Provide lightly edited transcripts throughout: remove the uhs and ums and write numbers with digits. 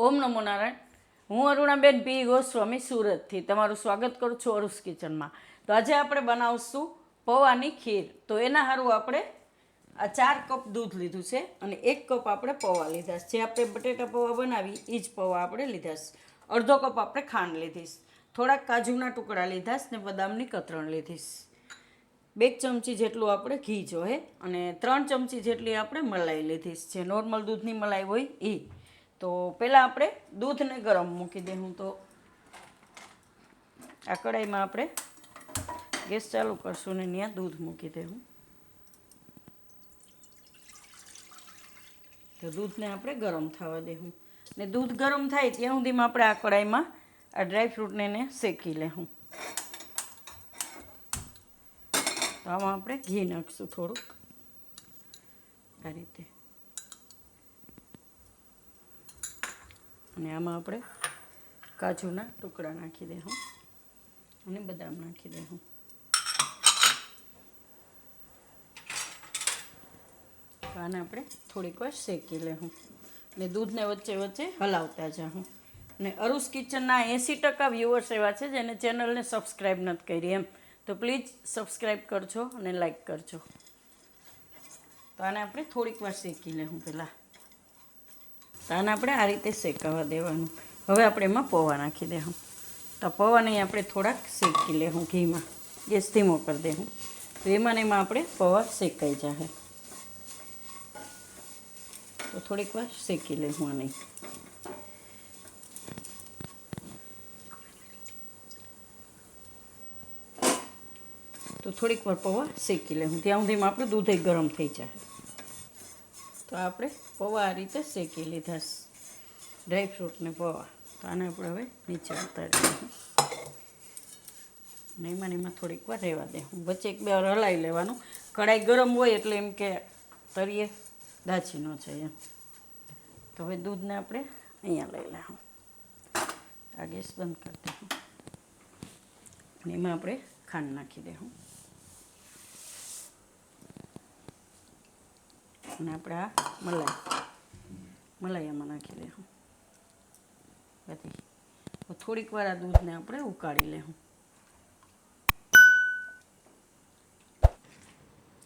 ઓમ નમો નારાયણ. હું અરુણાબેન પી ગોસ્વામી સુરતથી તમારું સ્વાગત કરું છું અરુસ કિચનમાં. તો આજે આપણે બનાવશું પૌવાની ખીર. તો એના સારું આપણે આ 4 કપ દૂધ લીધું છે અને 1 કપ આપણે પૌવા લીધા છે. જે આપણે બટેટા પૌવા બનાવી એ જ પૌવા આપણે લીધા છે. અડધો કપ આપણે ખાંડ લીધીશ, થોડાક કાજુના ટુકડા લીધા ને બદામની કતરણ લીધીશ. 2 ચમચી જેટલું આપણે ઘી જોઈએ અને 3 ચમચી જેટલી આપણે મલાઈ લીધીશ. જે નોર્મલ દૂધની મલાઈ હોય એ. તો પહેલાં આપણે દૂધને ગરમ મૂકી દઉં. તો આ કઢાઈમાં આપણે ગેસ ચાલુ કરશું ને ત્યાં દૂધ મૂકી દઉં. તો દૂધને આપણે ગરમ થવા દેવું ને દૂધ ગરમ થાય ત્યાં સુધીમાં આપણે આ કઢાઈમાં આ ડ્રાયફ્રૂટને શેકી લેવું. તો આમાં આપણે ઘી નાખીશું થોડુંક આ રીતે, અને આમાં આપણે કાજુના ટુકડા નાખી દઈશું અને બદામ નાખી દઈશું. આને આપણે થોડીક વાર શેકી લેવું ને દૂધને વચ્ચે વચ્ચે હલાવતા જાઉં. ને અરુસ કિચનના 80% વ્યુઅર્સ એવા છે જેને ચેનલને સબસ્ક્રાઈબ નથી કરી એમ, તો પ્લીઝ સબસ્ક્રાઈબ કરજો અને લાઈક કરજો. તો આને આપણે થોડીક વાર શેકી લેવું પહેલાં. તો આને આપણે આ રીતે શેકાવા દેવાનું. હવે આપણે એમાં પૌવા નાખી દઈશું. તો પૌવાને આપણે થોડાક શેકી લેવું ઘીમાં, ગેસ ધીમો કરી દેવું. તો એમાં ને એમાં આપણે પૌવા શેકાઈ જાય. તો થોડીક વાર શેકી લેવું આને. તો થોડીક વાર પૌવા શેકી લેવું ત્યાં સુધીમાં આપણું દૂધ ગરમ થઈ જાય. તો આપણે પૌવા આ રીતે શેકી લીધા, ડ્રાયફ્રૂટને પૌવા. તો આને આપણે હવે નીચે ઉતારી દઈશું અને એમાં થોડીક વાર રહેવા દેવું. વચ્ચે 1-2 વાર હલાવી લેવાનું. કઢાઈ ગરમ હોય એટલે એમ કે તરીએ દાચી ન જાય એમ. તો હવે દૂધને આપણે અહીંયા લઈ લેવું. આ ગેસ બંધ કરી દઈશું અને એમાં આપણે ખાંડ નાખી દઈશું અને આપણે આ મલાઈ આમાં નાખી દઈશું બધી. થોડીક વાર આ દૂધને આપણે ઉકાળી લેવું.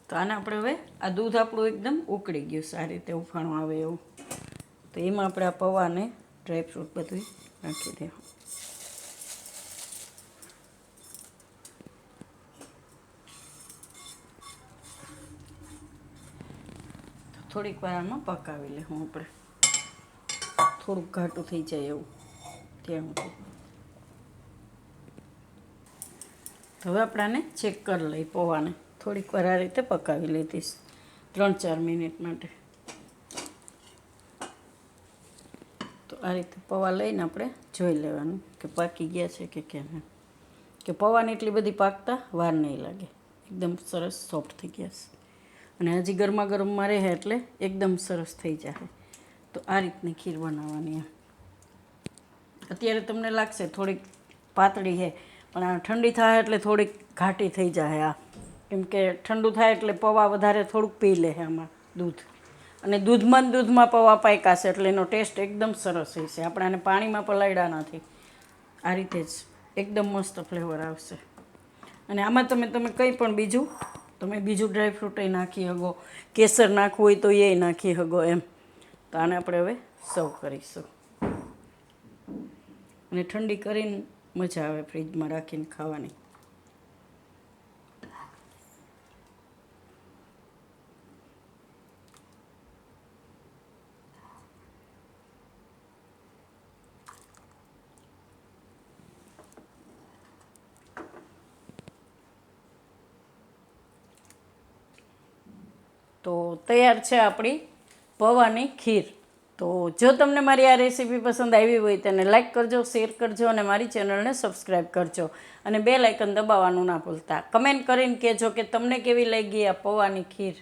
તો આને આપણે હવે આ દૂધ આપણું એકદમ ઉકળી ગયું, સારી રીતે ઉફાણું આવે એવું. તો એમાં આપણે આ પૌવાને ડ્રાયફ્રૂટ બધું નાખી દેવું. થોડીક વાર આમાં પકાવી લેવું આપણે, થોડુંક ઘાટું થઈ જાય એવું ત્યાં સુધી. હવે આપણે આને ચેક કરી લઈએ પૌવાને. થોડીક વાર આ રીતે પકાવી લીધીશ 3-4 મિનિટ માટે. તો આ રીતે પૌવા લઈને આપણે જોઈ લેવાનું કે પાકી ગયા છે કે કેમ. કે પૌવાને એટલી બધી પાકતા વાર નહીં લાગે, એકદમ સરસ સોફ્ટ થઈ ગયા છે અને હજી ગરમા ગરમમાં રહે એટલે એકદમ સરસ થઈ જાય. તો આ રીતની ખીર બનાવવાની એમ. અત્યારે તમને લાગશે થોડીક પાતળી છે, પણ આ ઠંડી થાય એટલે થોડીક ઘાટી થઈ જાય. આ કેમ કે ઠંડુ થાય એટલે પૌવા વધારે થોડુંક પી લે આમાં દૂધ, અને દૂધમાં પૌવા પાક્યા છે એટલે એનો ટેસ્ટ એકદમ સરસ હશે. આપણે આને પાણીમાં પલાળ્યા નથી, આ રીતે જ એકદમ મસ્ત ફ્લેવર આવશે. અને આમાં તમે કંઈ પણ બીજું ડ્રાયફ્રૂટ નાખી શકો, કેસર નાખવું હોય તો એ નાખી શકો એમ. તો આને આપણે હવે સર્વ કરીશું અને ઠંડી કરીને મજા આવે ફ્રીજમાં રાખીને ખાવાની. તો તૈયાર છે આપણી પૌવાની ખીર. તો જો તમને મારી આ રેસીપી પસંદ આવી હોય તેને લાઈક કરજો, શેર કરજો અને મારી ચેનલને સબસ્ક્રાઈબ કરજો અને બેલ આઇકન દબાવવાનું ના ભૂલતા. કમેન્ટ કરીને કહેજો કે તમને કેવી લાગી આ પૌવાની ખીર.